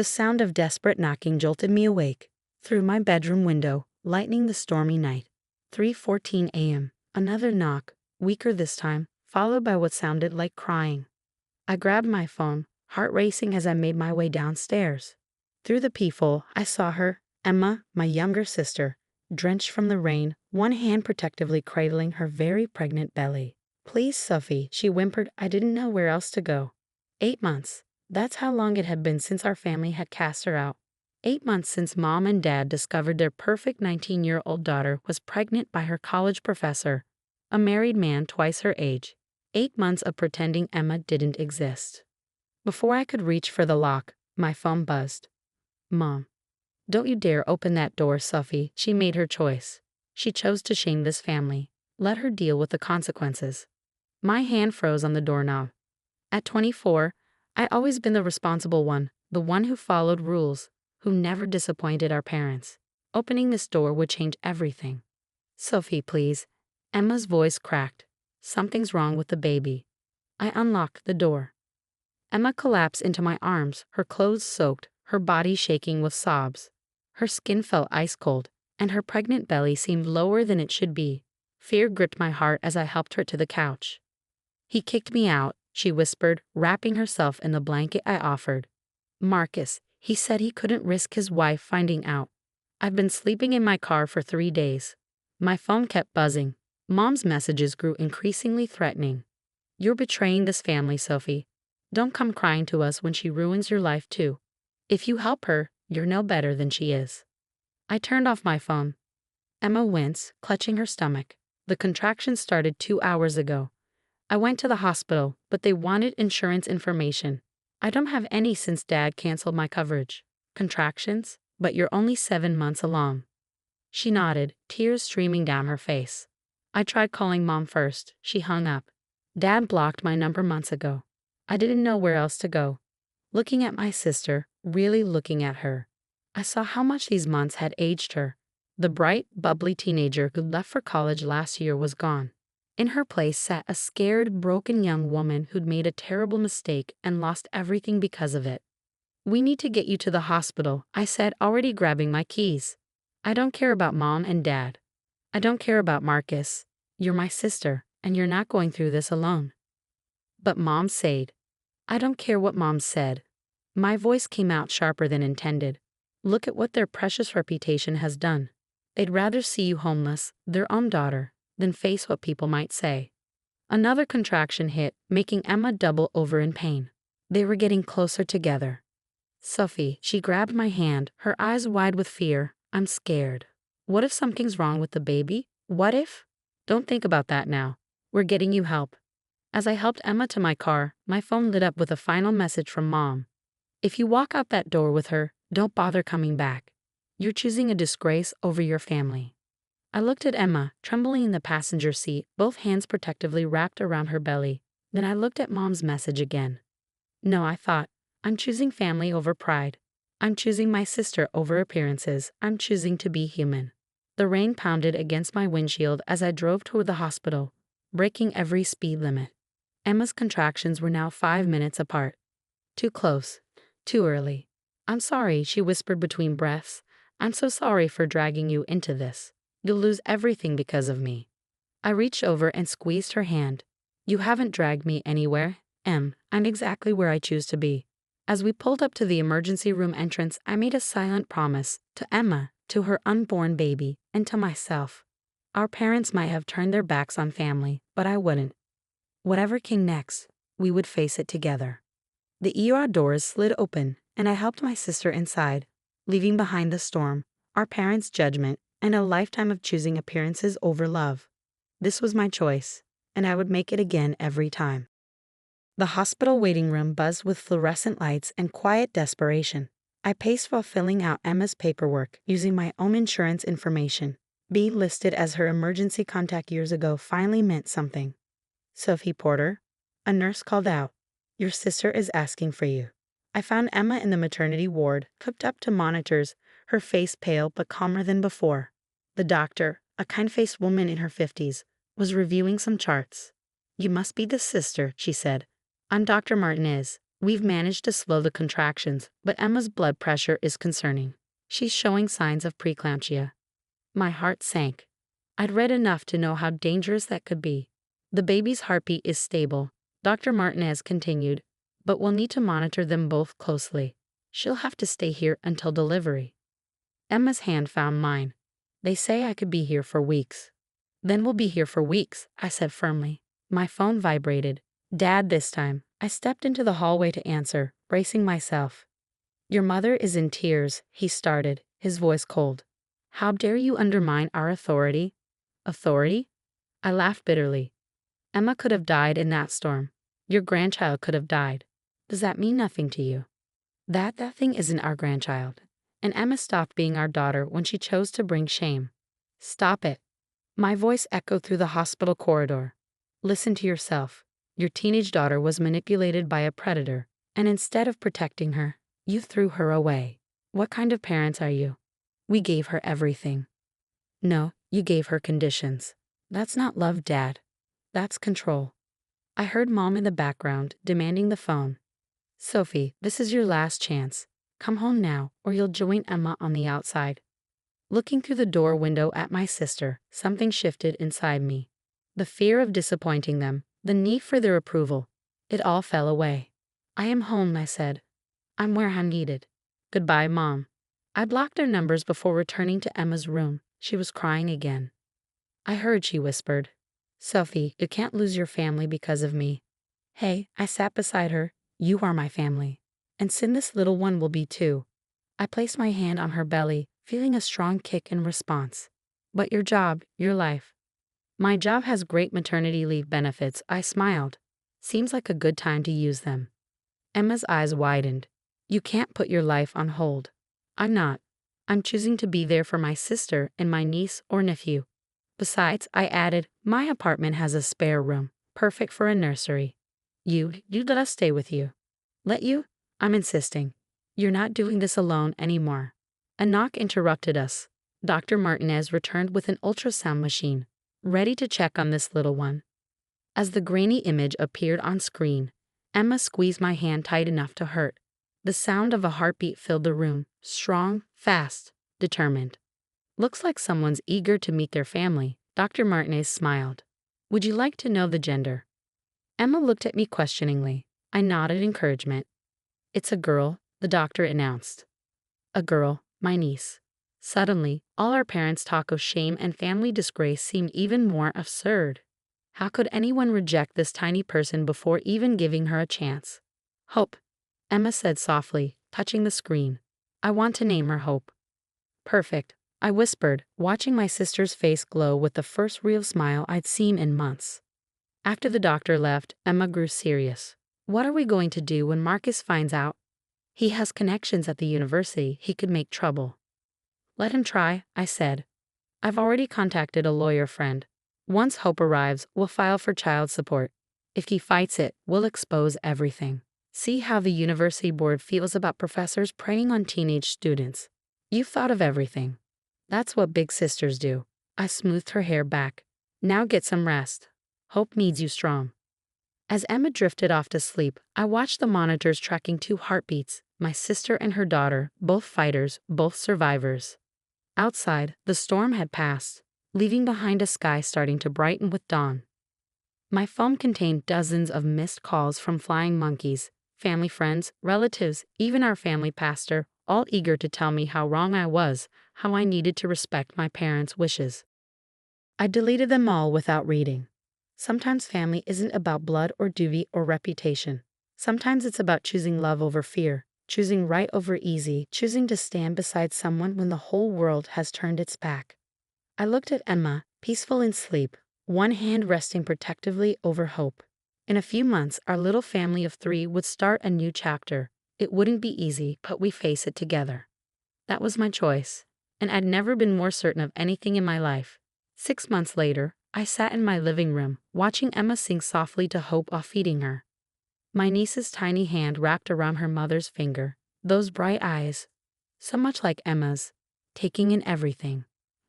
The sound of desperate knocking jolted me awake. Through my bedroom window, lightening the stormy night. 3:14 a.m. Another knock, weaker this time, followed by what sounded like crying. I grabbed my phone, heart racing as I made my way downstairs. Through the peephole, I saw her, Emma, my younger sister, drenched from the rain, one hand protectively cradling her very pregnant belly. "Please, Sophie," she whimpered. I didn't know where else to go. 8 months. That's how long it had been since our family had cast her out. 8 months since Mom and Dad discovered their perfect 19-year-old daughter was pregnant by her college professor, a married man twice her age. 8 months of pretending Emma didn't exist. Before I could reach for the lock, my phone buzzed. "Mom. Don't you dare open that door, Sophie." She made her choice. She chose to shame this family. Let her deal with the consequences. My hand froze on the doorknob. At 24, I'd always been the responsible one, the one who followed rules, who never disappointed our parents. Opening this door would change everything. "Sophie, please." Emma's voice cracked. "Something's wrong with the baby." I unlocked the door. Emma collapsed into my arms, her clothes soaked, her body shaking with sobs. Her skin felt ice cold, and her pregnant belly seemed lower than it should be. Fear gripped my heart as I helped her to the couch. "He kicked me out," she whispered, wrapping herself in the blanket I offered. "Marcus, he said he couldn't risk his wife finding out. I've been sleeping in my car for 3 days." My phone kept buzzing. Mom's messages grew increasingly threatening. "You're betraying this family, Sophie. Don't come crying to us when she ruins your life too. If you help her, you're no better than she is." I turned off my phone. Emma winced, clutching her stomach. "The contractions started 2 hours ago. I went to the hospital, but they wanted insurance information. I don't have any since Dad canceled my coverage." "Contractions? But you're only 7 months along." She nodded, tears streaming down her face. "I tried calling Mom first. She hung up. Dad blocked my number months ago. I didn't know where else to go." Looking at my sister, really looking at her, I saw how much these months had aged her. The bright, bubbly teenager who left for college last year was gone. In her place sat a scared, broken young woman who'd made a terrible mistake and lost everything because of it. "We need to get you to the hospital," I said, already grabbing my keys. "I don't care about Mom and Dad. I don't care about Marcus. You're my sister, and you're not going through this alone." "But Mom said." "I don't care what Mom said." My voice came out sharper than intended. "Look at what their precious reputation has done. They'd rather see you homeless, their own daughter, than face what people might say." Another contraction hit, making Emma double over in pain. They were getting closer together. "Sophie," she grabbed my hand, her eyes wide with fear. "I'm scared. What if something's wrong with the baby? What if?" "Don't think about that now. We're getting you help." As I helped Emma to my car, my phone lit up with a final message from Mom. "If you walk out that door with her, don't bother coming back. You're choosing a disgrace over your family." I looked at Emma, trembling in the passenger seat, both hands protectively wrapped around her belly. Then I looked at Mom's message again. "No," I thought. "I'm choosing family over pride. I'm choosing my sister over appearances. I'm choosing to be human." The rain pounded against my windshield as I drove toward the hospital, breaking every speed limit. Emma's contractions were now 5 minutes apart. Too close. Too early. "I'm sorry," she whispered between breaths. "I'm so sorry for dragging you into this. You'll lose everything because of me." I reached over and squeezed her hand. "You haven't dragged me anywhere, Em. I'm exactly where I choose to be." As we pulled up to the emergency room entrance, I made a silent promise to Emma, to her unborn baby, and to myself. Our parents might have turned their backs on family, but I wouldn't. Whatever came next, we would face it together. The ER doors slid open, and I helped my sister inside, leaving behind the storm, our parents' judgment, and a lifetime of choosing appearances over love. This was my choice, and I would make it again every time. The hospital waiting room buzzed with fluorescent lights and quiet desperation. I paced while filling out Emma's paperwork, using my own insurance information. Being listed as her emergency contact years ago finally meant something. "Sophie Porter," a nurse called out. "Your sister is asking for you." I found Emma in the maternity ward, hooked up to monitors, her face pale but calmer than before. The doctor, a kind-faced woman in her 50s, was reviewing some charts. "You must be the sister," she said. "I'm Dr. Martinez. We've managed to slow the contractions, but Emma's blood pressure is concerning. She's showing signs of preeclampsia. My heart sank. I'd read enough to know how dangerous that could be. The baby's heartbeat is stable, Dr. Martinez continued, but we'll need to monitor them both closely. She'll have to stay here until delivery. Emma's hand found mine. They say I could be here for weeks. Then we'll be here for weeks, I said firmly. My phone vibrated. Dad this time. I stepped into the hallway to answer, bracing myself. Your mother is in tears, he started, his voice cold. How dare you undermine our authority? Authority? I laughed bitterly. Emma could have died in that storm. Your grandchild could have died. Does that mean nothing to you? That thing isn't our grandchild. And Emma stopped being our daughter when she chose to bring shame. Stop it. My voice echoed through the hospital corridor. Listen to yourself. Your teenage daughter was manipulated by a predator, and instead of protecting her, you threw her away. What kind of parents are you? We gave her everything. No, you gave her conditions. That's not love, Dad. That's control. I heard Mom in the background, demanding the phone. Sophie, this is your last chance. Come home now, or you'll join Emma on the outside. Looking through the door window at my sister, something shifted inside me. The fear of disappointing them, the need for their approval, it all fell away. I am home, I said. I'm where I'm needed. Goodbye, Mom. I blocked their numbers before returning to Emma's room. She was crying again. I heard, she whispered. Sophie, you can't lose your family because of me. Hey, I sat beside her. You are my family. And soon this little one will be too. I placed my hand on her belly, feeling a strong kick in response. But your job, your life. My job has great maternity leave benefits, I smiled. Seems like a good time to use them. Emma's eyes widened. You can't put your life on hold. I'm not. I'm choosing to be there for my sister and my niece or nephew. Besides, I added, my apartment has a spare room, perfect for a nursery. You'd let us stay with you. Let you? I'm insisting. You're not doing this alone anymore. A knock interrupted us. Dr. Martinez returned with an ultrasound machine, ready to check on this little one. As the grainy image appeared on screen, Emma squeezed my hand tight enough to hurt. The sound of a heartbeat filled the room, strong, fast, determined. Looks like someone's eager to meet their family, Dr. Martinez smiled. Would you like to know the gender? Emma looked at me questioningly. I nodded encouragement. It's a girl, the doctor announced. A girl, my niece. Suddenly, all our parents' talk of shame and family disgrace seemed even more absurd. How could anyone reject this tiny person before even giving her a chance? Hope, Emma said softly, touching the screen. I want to name her Hope. Perfect, I whispered, watching my sister's face glow with the first real smile I'd seen in months. After the doctor left, Emma grew serious. What are we going to do when Marcus finds out? He has connections at the university, he could make trouble. Let him try, I said. I've already contacted a lawyer friend. Once Hope arrives, we'll file for child support. If he fights it, we'll expose everything. See how the university board feels about professors preying on teenage students. You've thought of everything. That's what big sisters do. I smoothed her hair back. Now get some rest. Hope needs you strong. As Emma drifted off to sleep, I watched the monitors tracking 2 heartbeats, my sister and her daughter, both fighters, both survivors. Outside, the storm had passed, leaving behind a sky starting to brighten with dawn. My phone contained dozens of missed calls from flying monkeys, family friends, relatives, even our family pastor, all eager to tell me how wrong I was, how I needed to respect my parents' wishes. I deleted them all without reading. Sometimes family isn't about blood or duty or reputation. Sometimes it's about choosing love over fear, choosing right over easy, choosing to stand beside someone when the whole world has turned its back. I looked at Emma, peaceful in sleep, one hand resting protectively over Hope. In a few months, our little family of 3 would start a new chapter. It wouldn't be easy, but we face it together. That was my choice, and I'd never been more certain of anything in my life. 6 months later, I sat in my living room, watching Emma sing softly to Hope while feeding her. My niece's tiny hand wrapped around her mother's finger, those bright eyes, so much like Emma's, taking in everything.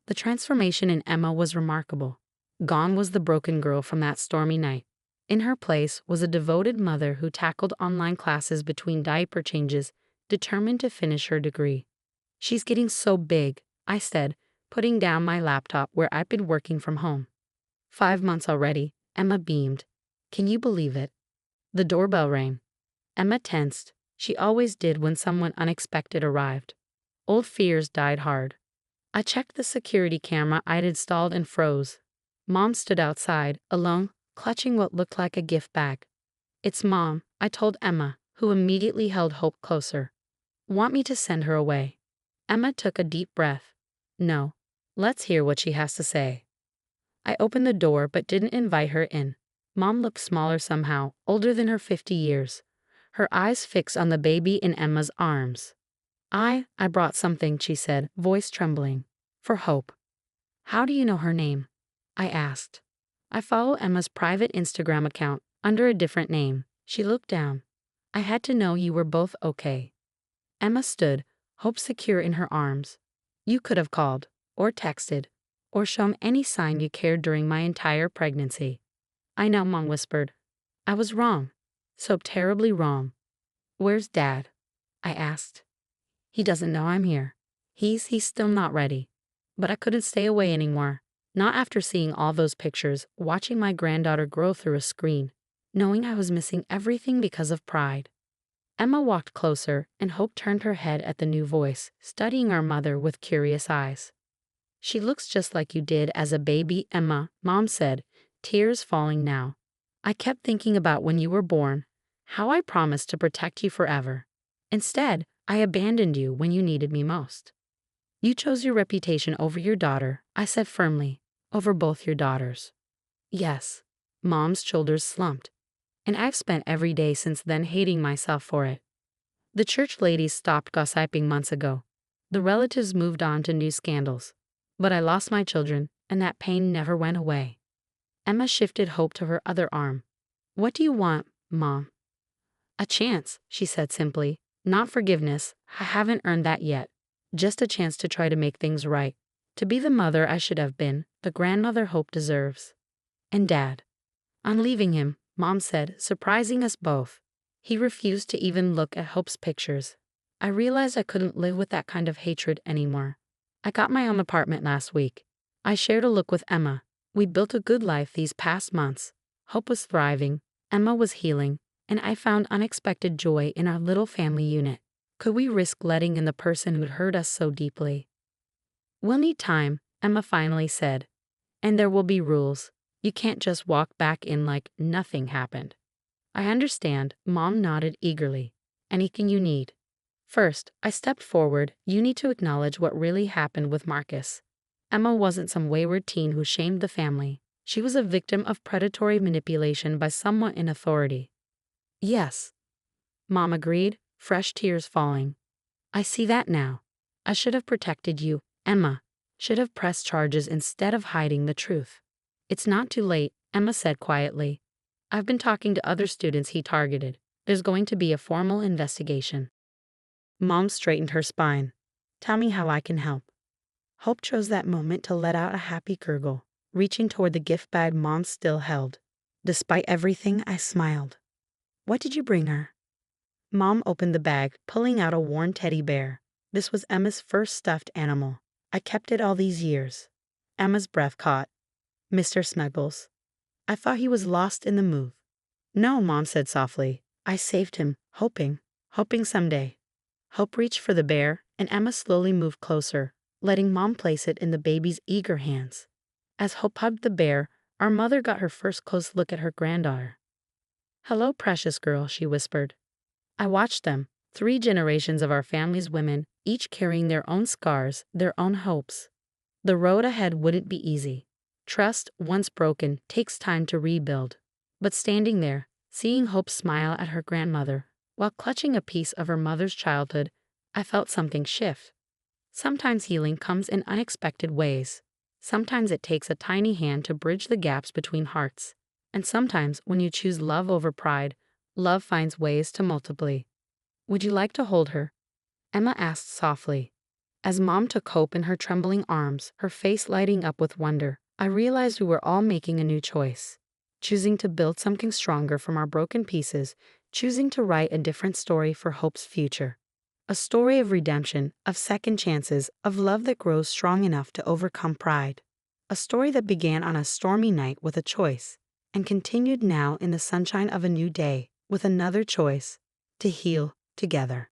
The transformation in Emma was remarkable. Gone was the broken girl from that stormy night. In her place was a devoted mother who tackled online classes between diaper changes, determined to finish her degree. "She's getting so big," I said, putting down my laptop where I'd been working from home. 5 months already, Emma beamed. "Can you believe it?" The doorbell rang. Emma tensed. She always did when someone unexpected arrived. Old fears died hard. I checked the security camera I'd installed and froze. Mom stood outside, alone, clutching what looked like a gift bag. "It's Mom," I told Emma, who immediately held Hope closer. "Want me to send her away?" Emma took a deep breath. "No. Let's hear what she has to say." I opened the door but didn't invite her in. Mom looked smaller somehow, older than her 50 years. Her eyes fixed on the baby in Emma's arms. I brought something," she said, voice trembling. "For Hope." "How do you know her name?" I asked. "I follow Emma's private Instagram account, under a different name." She looked down. "I had to know you were both okay." Emma stood, Hope secure in her arms. "You could have called, or texted, or shown any sign you cared during my entire pregnancy." "I know," Mom whispered. "I was wrong. So terribly wrong." "Where's Dad?" I asked. "He doesn't know I'm here. He's still not ready." But I couldn't stay away anymore. Not after seeing all those pictures, watching my granddaughter grow through a screen, knowing I was missing everything because of pride. Emma walked closer, and Hope turned her head at the new voice, studying our mother with curious eyes. "She looks just like you did as a baby, Emma," Mom said, tears falling now. "I kept thinking about when you were born, how I promised to protect you forever. Instead, I abandoned you when you needed me most." "You chose your reputation over your daughter," I said firmly, "over both your daughters." "Yes." Mom's shoulders slumped. "And I've spent every day since then hating myself for it." The church ladies stopped gossiping months ago. The relatives moved on to new scandals. But I lost my children, and that pain never went away. Emma shifted Hope to her other arm. "What do you want, Mom?" "A chance," she said simply. "Not forgiveness. I haven't earned that yet. Just a chance to try to make things right. To be the mother I should have been, the grandmother Hope deserves." "And Dad?" "I'm leaving him," Mom said, surprising us both. He refused to even look at Hope's pictures. I realized I couldn't live with that kind of hatred anymore. I got my own apartment last week. I shared a look with Emma. We built a good life these past months. Hope was thriving, Emma was healing, and I found unexpected joy in our little family unit. Could we risk letting in the person who'd hurt us so deeply? "We'll need time," Emma finally said. "And there will be rules. You can't just walk back in like nothing happened." "I understand," Mom nodded eagerly. "Anything you need." First, I stepped forward. "You need to acknowledge what really happened with Marcus. Emma wasn't some wayward teen who shamed the family. She was a victim of predatory manipulation by someone in authority." "Yes," Mom agreed, fresh tears falling. "I see that now. I should have protected you, Emma. Should have pressed charges instead of hiding the truth." "It's not too late," Emma said quietly. "I've been talking to other students he targeted. There's going to be a formal investigation." Mom straightened her spine. "Tell me how I can help." Hope chose that moment to let out a happy gurgle, reaching toward the gift bag Mom still held. Despite everything, I smiled. "What did you bring her?" Mom opened the bag, pulling out a worn teddy bear. This was Emma's first stuffed animal. "I kept it all these years." Emma's breath caught. "Mr. Snuggles. I thought he was lost in the move." "No," Mom said softly. "I saved him, hoping someday." Hope reached for the bear, and Emma slowly moved closer, letting Mom place it in the baby's eager hands. As Hope hugged the bear, our mother got her first close look at her granddaughter. "Hello, precious girl," she whispered. I watched them, 3 generations of our family's women, each carrying their own scars, their own hopes. The road ahead wouldn't be easy. Trust, once broken, takes time to rebuild. But standing there, seeing Hope smile at her grandmother, while clutching a piece of her mother's childhood, I felt something shift. Sometimes healing comes in unexpected ways. Sometimes it takes a tiny hand to bridge the gaps between hearts. And sometimes, when you choose love over pride, love finds ways to multiply. "Would you like to hold her?" Emma asked softly. As Mom took Hope in her trembling arms, her face lighting up with wonder, I realized we were all making a new choice. choosing to build something stronger from our broken pieces, choosing to write a different story for hope's future. A story of redemption, of second chances, of love that grows strong enough to overcome pride. A story that began on a stormy night with a choice, and continued now in the sunshine of a new day with another choice: to heal together.